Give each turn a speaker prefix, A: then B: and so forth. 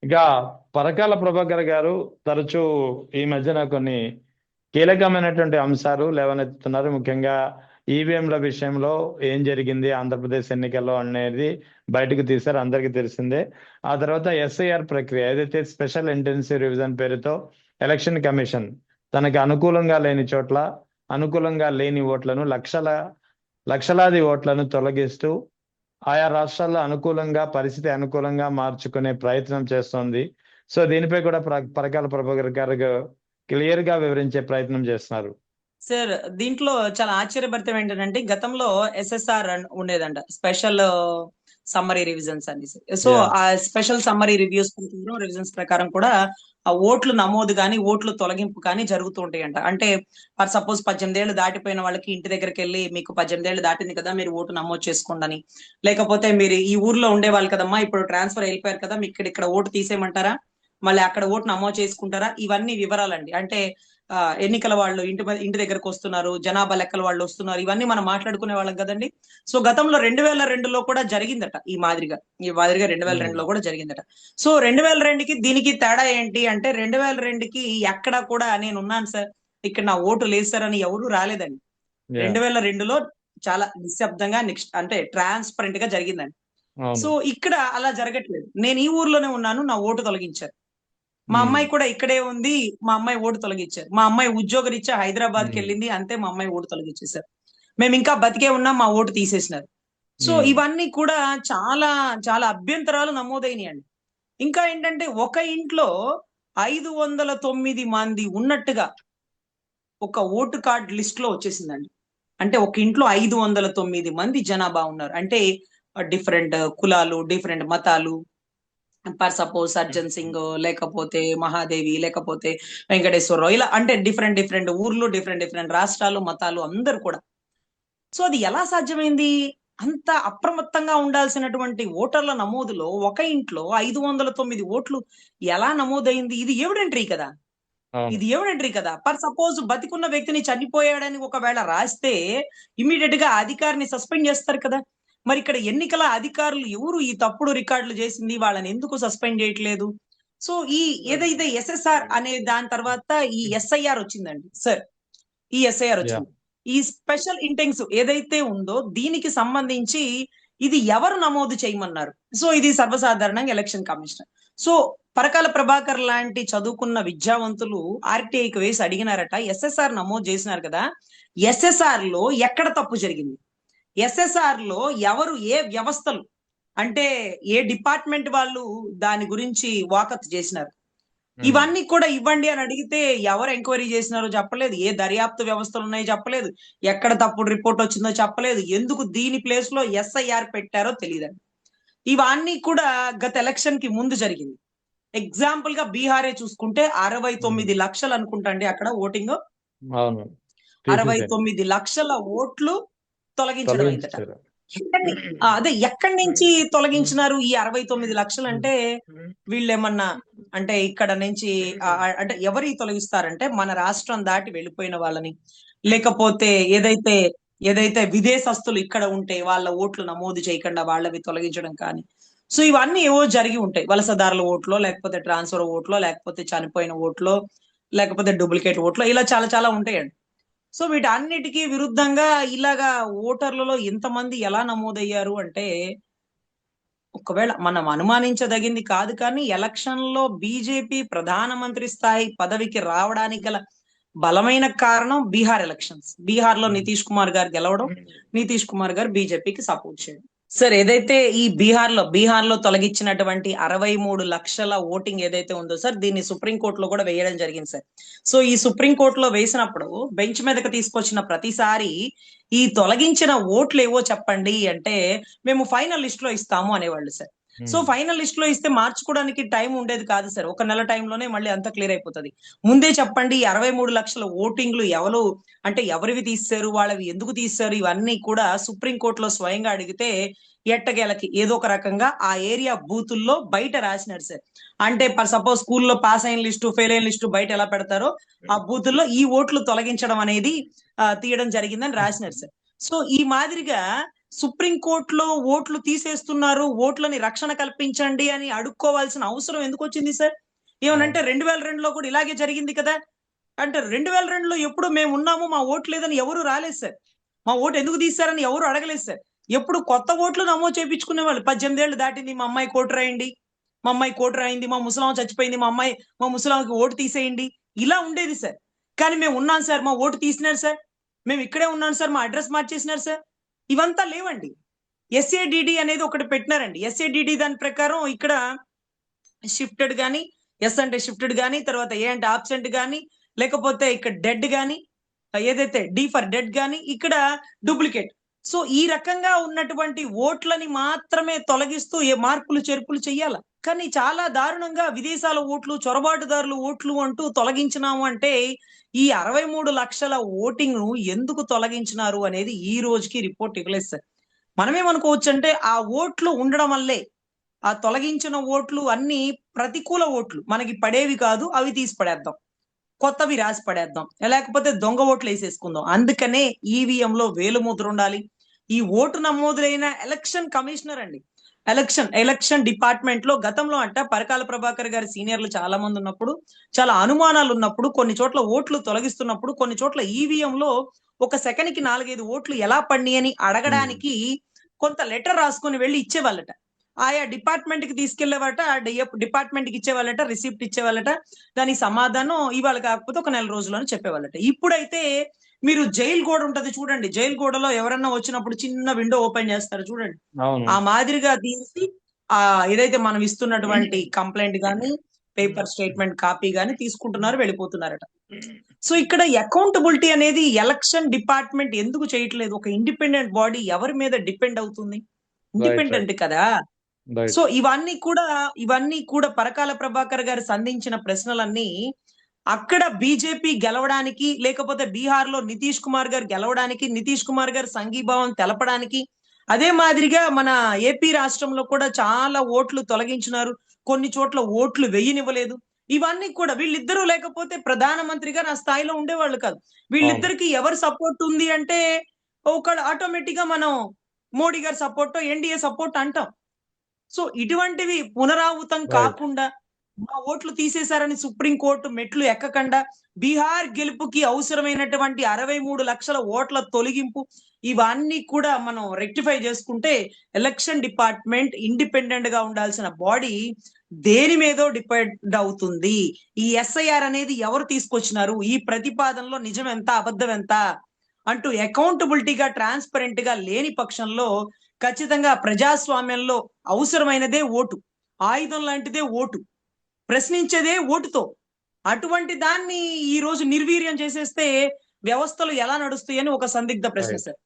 A: ఇక పరకాల ప్రభాకర్ గారు తరచూ ఈ మధ్యన కొన్ని కీలకమైనటువంటి అంశాలు లేవనెత్తుతున్నారు. ముఖ్యంగా ఈవీఎంల విషయంలో ఏం జరిగింది ఆంధ్రప్రదేశ్ ఎన్నికల్లో అనేది బయటకు తీశారు, అందరికీ తెలిసిందే. ఆ తర్వాత ఎస్ఐఆర్ ప్రక్రియ ఏదైతే స్పెషల్ ఇంటెన్సివ్ రివిజన్ పేరుతో ఎలక్షన్ కమిషన్ తనకి అనుకూలంగా లేని చోట్ల అనుకూలంగా లేని ఓట్లను లక్షలాది ఓట్లను తొలగిస్తూ ఆయా రాష్ట్రాల్లో పరిస్థితి అనుకూలంగా మార్చుకునే ప్రయత్నం చేస్తోంది. సో దీనిపై కూడా పరకాల ప్రభాకర్ గారు క్లియర్ గా వివరించే ప్రయత్నం చేస్తున్నారు.
B: సార్, దీంట్లో చాలా ఆశ్చర్యభరితం ఏంటంటే గతంలో ఎస్ఎస్ఆర్ ఉండేదంట, స్పెషల్ సమ్మరీ రివిజన్స్ అని. So
A: yeah.
B: ఆ స్పెషల్ సమ్మరీ రివిజన్స్ ప్రకారం కూడా ఆ ఓట్లు నమోదు కానీ ఓట్లు తొలగింపు కానీ జరుగుతూ ఉంటాయంట. అంటే ఫర్ సపోజ్ 18 ఏళ్ళు దాటిపోయిన వాళ్ళకి ఇంటి దగ్గరికి వెళ్ళి మీకు 18 ఏళ్ళు దాటింది కదా, మీరు ఓటు నమోదు చేసుకోండి అని. లేకపోతే మీరు ఈ ఊర్లో ఉండేవాళ్ళు కదమ్మా, ఇప్పుడు ట్రాన్స్ఫర్ అయిపోయారు కదా, మీకు ఇక్కడ ఓటు తీసేయమంటారా, మళ్ళీ అక్కడ ఓటు నమోదు చేసుకుంటారా, ఇవన్నీ వివరాలండి. అంటే ఎన్నికల వాళ్ళు ఇంటి దగ్గరకు వస్తున్నారు, జనాభా లెక్కల వాళ్ళు వస్తున్నారు, ఇవన్నీ మనం మాట్లాడుకునే వాళ్ళం కదండి. సో గతంలో 2002లో కూడా జరిగిందట ఈ మాదిరిగా 2002లో కూడా జరిగిందట. సో 2002కి దీనికి తేడా ఏంటి అంటే, 2002కి ఎక్కడ కూడా నేను ఉన్నాను సార్, ఇక్కడ నా ఓటు లేదు సార్ అని ఎవరు రాలేదండి.
A: యా.
B: 2002లో చాలా నిశ్శబ్దంగా నెక్స్ట్ అంటే ట్రాన్స్పరెంట్ గా జరిగిందండి.
A: అవును.
B: సో ఇక్కడ అలా జరగట్లేదు. నేను ఈ ఊర్లోనే ఉన్నాను, నా ఓటు తొలగించారు. మా
A: ఉమ్.
B: అమ్మాయి కూడా ఇక్కడే ఉంది, మా అమ్మాయి ఓటు తొలగించారు. మా అమ్మాయి ఉద్యోగరీత్యా హైదరాబాద్కి
A: ఉమ్.
B: వెళ్ళింది, అంతే, మా అమ్మాయి ఓటు తొలగించేశారు. మేము ఇంకా బతికే ఉన్నాం, మా ఓటు తీసేసినారు. సో
A: ఉమ్.
B: ఇవన్నీ కూడా చాలా చాలా అభ్యంతరాలు నమోదైనాయండి. ఇంకా ఏంటంటే ఒక ఇంట్లో 509 మంది ఉన్నట్టుగా ఒక ఓటు కార్డ్ లిస్ట్ లో వచ్చేసిందండి. అంటే ఒక ఇంట్లో 509 మంది జనాభా ఉన్నారు. అంటే డిఫరెంట్ కులాలు, డిఫరెంట్ మతాలు, ఫర్ సపోజ్ సర్జన్ సింగ్, లేకపోతే మహాదేవి, లేకపోతే వెంకటేశ్వరరావు, ఇలా అంటే డిఫరెంట్ డిఫరెంట్ ఊర్లు, డిఫరెంట్ డిఫరెంట్ రాష్ట్రాలు, మతాలు అందరు కూడా. సో అది ఎలా సాధ్యమైంది? అంత అప్రమత్తంగా ఉండాల్సినటువంటి ఓటర్ల నమోదులో ఒక ఇంట్లో 509 ఓట్లు ఎలా నమోదైంది?
A: అవును.
B: ఇది ఎవడంట్రీ కదా. పర్ సపోజ్ బతికున్న వ్యక్తిని చనిపోయాడని ఒకవేళ రాస్తే ఇమీడియట్ గా అధికారిని సస్పెండ్ చేస్తారు కదా. మరి ఇక్కడ ఎన్నికల అధికారులు ఎవరు ఈ తప్పుడు రికార్డులు చేసింది, వాళ్ళని ఎందుకు సస్పెండ్ చేయట్లేదు? సో ఈ ఏదైతే ఎస్ఎస్ఆర్ అనే దాని తర్వాత ఈ ఎస్ఐఆర్ వచ్చిందండి సార్, ఈ ఎస్ఐఆర్
A: యా.
B: వచ్చింది. ఈ స్పెషల్ ఇంటెన్సివ్ ఏదైతే ఉందో దీనికి సంబంధించి ఇది ఎవరు నమోదు చేయమన్నారు? సో ఇది సర్వసాధారణంగా election commissioner. So Parakala Prabhakar లాంటి చదువుకున్న విద్యావంతులు ఆర్టీఐకి వేసి అడిగినారట, ఎస్ఎస్ఆర్ నమోదు చేసినారు కదా, ఎస్ఎస్ఆర్ లో ఎక్కడ తప్పు జరిగింది, ఎస్ఎస్ఆర్ లో ఎవరు ఏ వ్యవస్థలు అంటే ఏ డిపార్ట్మెంట్ వాళ్ళు దాని గురించి వాకప్ చేసినారు, ఇవన్నీ కూడా ఇవ్వండి అని అడిగితే ఎవరు ఎంక్వైరీ చేసినారో చెప్పలేదు, ఏ దర్యాప్తు వ్యవస్థలు ఉన్నాయో చెప్పలేదు, ఎక్కడ తప్పుడు రిపోర్ట్ వచ్చిందో చెప్పలేదు, ఎందుకు దీని ప్లేస్ లో ఎస్ఐఆర్ పెట్టారో తెలియదండి. ఇవన్నీ కూడా గత ఎలక్షన్ కి ముందు జరిగింది. ఎగ్జాంపుల్ గా బీహారే చూసుకుంటే 69 లక్షలు అనుకుంటా అండి అక్కడ ఓటింగ్,
A: అవును.
B: 69 లక్షల ఓట్లు తొలగించడం అయిందట.
A: తొలగించారు.
B: అదే ఎక్కడి నుంచి తొలగించినారు ఈ 69 లక్షలు అంటే, వీళ్ళేమన్నా అంటే ఇక్కడ నుంచి అంటే ఎవరి తొలగిస్తారంటే మన రాష్ట్రం దాటి వెళ్ళిపోయిన వాళ్ళని, లేకపోతే ఏదైతే ఏదైతే విదేశస్తులు ఇక్కడ ఉంటే వాళ్ళ ఓట్లు నమోదు చేయకుండా వాళ్ళవి తొలగించడం కానీ. సో ఇవన్నీ ఏవో జరిగి ఉంటాయి, వలసదారుల ఓట్లో, లేకపోతే ట్రాన్స్ఫర్ ఓట్లో, లేకపోతే చనిపోయిన ఓట్లో, లేకపోతే డూప్లికేట్ ఓట్లో, ఇలా చాలా చాలా ఉంటాయండి. సో వీటన్నిటికీ విరుద్ధంగా ఇలాగా ఓటర్లలో ఇంతమంది ఎలా నమోదయ్యారు అంటే, ఒకవేళ మనం అనుమానించదగింది కాదు కానీ ఎలక్షన్ లో బీజేపీ ప్రధానమంత్రి స్థాయి పదవికి రావడానికి గల బలమైన కారణం బీహార్ ఎలక్షన్స్. బీహార్ లో నితీష్ కుమార్ గారు గెలవడం, నితీష్ కుమార్ గారు బీజేపీకి సపోర్ట్ చేయడం. సార్ ఏదైతే ఈ బీహార్ లో తొలగించినటువంటి 63 లక్షల ఓటింగ్ ఏదైతే ఉందో సార్, దీన్ని సుప్రీంకోర్టులో కూడా వేయడం జరిగింది సార్. సో ఈ సుప్రీంకోర్టులో వేసినప్పుడు బెంచ్ మీదకి తీసుకొచ్చిన ప్రతిసారి ఈ తొలగించిన ఓట్లు ఏవో చెప్పండి అంటే మేము ఫైనల్ లిస్ట్ లో ఇస్తాము అనేవాళ్ళు సార్. సో ఫైనల్ లిస్ట్ లో ఇస్తే మార్చుకోవడానికి టైం ఉండేది కాదు సార్, ఒక నెల టైంలోనే మళ్ళీ అంతా క్లియర్ అయిపోతుంది. ముందే చెప్పండి 63 లక్షల ఓటింగ్లు ఎవరు అంటే ఎవరివి తీశారు, వాళ్ళవి ఎందుకు తీశారు, ఇవన్నీ కూడా సుప్రీంకోర్టులో స్వయంగా అడిగితే ఎట్టగేలకి ఏదో ఒక రకంగా ఆ ఏరియా బూతుల్లో బయట రాసినారు సార్. అంటే ఫర్ సపోజ్ స్కూల్లో పాస్ అయిన లిస్టు, ఫెయిల్ అయిన లిస్టు బయట ఎలా పెడతారో ఆ బూతుల్లో ఈ ఓట్లు తొలగించడం అనేది తీయడం జరిగిందని రాసినారు సార్. సో ఈ మాదిరిగా సుప్రీంకోర్టులో ఓట్లు తీసేస్తున్నారు, ఓట్లని రక్షణ కల్పించండి అని అడుక్కోవాల్సిన అవసరం ఎందుకు వచ్చింది సార్? ఏమనంటే 2002లో కూడా ఇలాగే జరిగింది కదా. అంటే 2002లో ఎప్పుడు మేము ఉన్నాము, మా ఓటు లేదని ఎవరు రాలేదు సార్. మా ఓటు ఎందుకు తీశారని ఎవరు అడగలేదు సార్. ఎప్పుడు కొత్త ఓట్లు నమోదు చేయించుకునేవాళ్ళు. 18 ఏళ్ళు దాటింది, మా అమ్మాయి ఓటు రాయండి, మా అమ్మాయి ఓటు రాయింది, మా ముసలామ చచ్చిపోయింది, మా ముసలామకి ఓటు తీసేయండి, ఇలా ఉండేది సార్. కానీ మేము ఉన్నాం సార్, మా ఓటు తీసినారు సార్, మేము ఇక్కడే ఉన్నాం సార్, మా అడ్రస్ మార్చేసినారు సార్, ఇవంతా లేవండి. ఎస్ఏడిడి అనేది ఒకటి పెట్టినారండి. ఎస్ఏడిడి దాని ప్రకారం ఇక్కడ షిఫ్టెడ్ గాని, ఎస్ అంటే షిఫ్టెడ్ గాని, తర్వాత ఏ అంటే ఆబ్సెంట్ గాని, లేకపోతే ఇక్కడ డెడ్ గాని, ఏదైతే డి ఫర్ డెడ్ గాని, ఇక్కడ డూప్లికేట్. సో ఈ రకంగా ఉన్నటువంటి ఓట్లని మాత్రమే తొలగిస్తూ ఏ మార్పులు చేర్పులు చెయ్యాల. కానీ చాలా దారుణంగా విదేశాల ఓట్లు, చొరబాటుదారులు ఓట్లు అంటూ తొలగించినాము అంటే ఈ 63 లక్షల ఓటింగ్ ను ఎందుకు తొలగించినారు అనేది ఈ రోజుకి రిపోర్ట్ ఇవ్వలేదు సార్. మనమేమనుకోవచ్చు అంటే ఆ ఓట్లు ఉండడం వల్లే, ఆ తొలగించిన ఓట్లు అన్ని ప్రతికూల ఓట్లు, మనకి పడేవి కాదు, అవి తీసి పడేద్దాం, కొత్తవి రాసి పడేద్దాం, లేకపోతే దొంగ ఓట్లు వేసేసుకుందాం. అందుకనే ఈవీఎంలో వేలుముద్ర ఉండాలి. ఈ ఓటు నమోదులైన ఎలక్షన్ కమిషనర్ అండి, ఎలక్షన్ డిపార్ట్మెంట్ లో గతంలో అంట పరకాల ప్రభాకర్ గారి సీనియర్లు చాలా మంది ఉన్నప్పుడు, చాలా అనుమానాలు ఉన్నప్పుడు, కొన్ని చోట్ల ఓట్లు తొలగిస్తున్నప్పుడు, కొన్ని చోట్ల ఈవీఎంలో ఒక సెకండ్ కి 4-5 ఓట్లు ఎలా పడినాయి అని అడగడానికి కొంత లెటర్ రాసుకొని వెళ్ళి ఇచ్చేవాళ్ళట. ఆయా డిపార్ట్మెంట్ కి తీసుకెళ్లేవాట, డిపార్ట్మెంట్ కి ఇచ్చేవాళ్ళట, రిసిప్ట్ ఇచ్చేవాళ్ళట, దానికి సమాధానం ఇవాళ కాకపోతే ఒక నెల రోజుల్లోనే చెప్పేవాళ్ళట. ఇప్పుడైతే మీరు జైలు గోడ ఉంటది చూడండి, జైలు గోడలో ఎవరన్నా వచ్చినప్పుడు చిన్న విండో ఓపెన్ చేస్తారు చూడండి,
A: అవును.
B: ఆ మాదిరిగా తీసి ఆ ఏదైతే మనం ఇస్తున్నటువంటి కంప్లైంట్ గాని, పేపర్ స్టేట్మెంట్ కాపీ గాని తీసుకుంటున్నారు, వెళ్ళిపోతున్నారట. సో ఇక్కడ అకౌంటబిలిటీ అనేది ఎలక్షన్ డిపార్ట్మెంట్ ఎందుకు చేయట్లేదు? ఒక ఇండిపెండెంట్ బాడీ ఎవరి మీద డిపెండ్ అవుతుంది? ఇండిపెండెంట్ కదా. సో ఇవన్నీ కూడా పరకాల ప్రభాకర్ గారు సంధించిన ప్రశ్నలన్నీ అక్కడ బీజేపీ గెలవడానికి, లేకపోతే బీహార్ లో నితీష్ కుమార్ గారు గెలవడానికి, నితీష్ కుమార్ గారు సంఘీభావం తెలపడానికి, అదే మాదిరిగా మన ఏపీ రాష్ట్రంలో కూడా చాలా ఓట్లు తొలగించినారు, కొన్ని చోట్ల ఓట్లు వెయ్యనివ్వలేదు. ఇవన్నీ కూడా వీళ్ళిద్దరూ లేకపోతే ప్రధానమంత్రి గారు ఆ స్థాయిలో ఉండేవాళ్ళు కాదు. వీళ్ళిద్దరికి ఎవరు సపోర్ట్ ఉంది అంటే ఒక ఆటోమేటిక్ గా మనం మోడీ గారి సపోర్ట్, ఎన్డీఏ సపోర్ట్ అంటాం. సో ఇటువంటివి పునరావృతం కాకుండా, మా ఓట్లు తీసేశారని సుప్రీంకోర్టు మెట్లు ఎక్కకుండా, బీహార్ గెలుపుకి అవసరమైనటువంటి 63 లక్షల ఓట్ల తొలగింపు, ఇవన్నీ కూడా మనం రెక్టిఫై చేసుకుంటే ఎలక్షన్ డిపార్ట్మెంట్ ఇండిపెండెంట్ గా ఉండాల్సిన బాడీ దేని మీదో డిపెండ్ అవుతుంది. ఈ ఎస్ఐఆర్ అనేది ఎవరు తీసుకొచ్చినారు, ఈ ప్రతిపాదనలో నిజం ఎంత అబద్ధం ఎంత అంటూ అకౌంటబిలిటీగా, ట్రాన్స్పరెంట్ గా లేని పక్షంలో ఖచ్చితంగా ప్రజాస్వామ్యంలో అవసరమైనదే ఓటు, ఆయుధం లాంటిదే ఓటు, ప్రశ్నించేదే ఓటుతో. అటువంటి దాన్ని ఈ రోజు నిర్వీర్యం చేసేస్తే వ్యవస్థలు ఎలా నడుస్తాయని ఒక సందిగ్ధ ప్రశ్న సార్.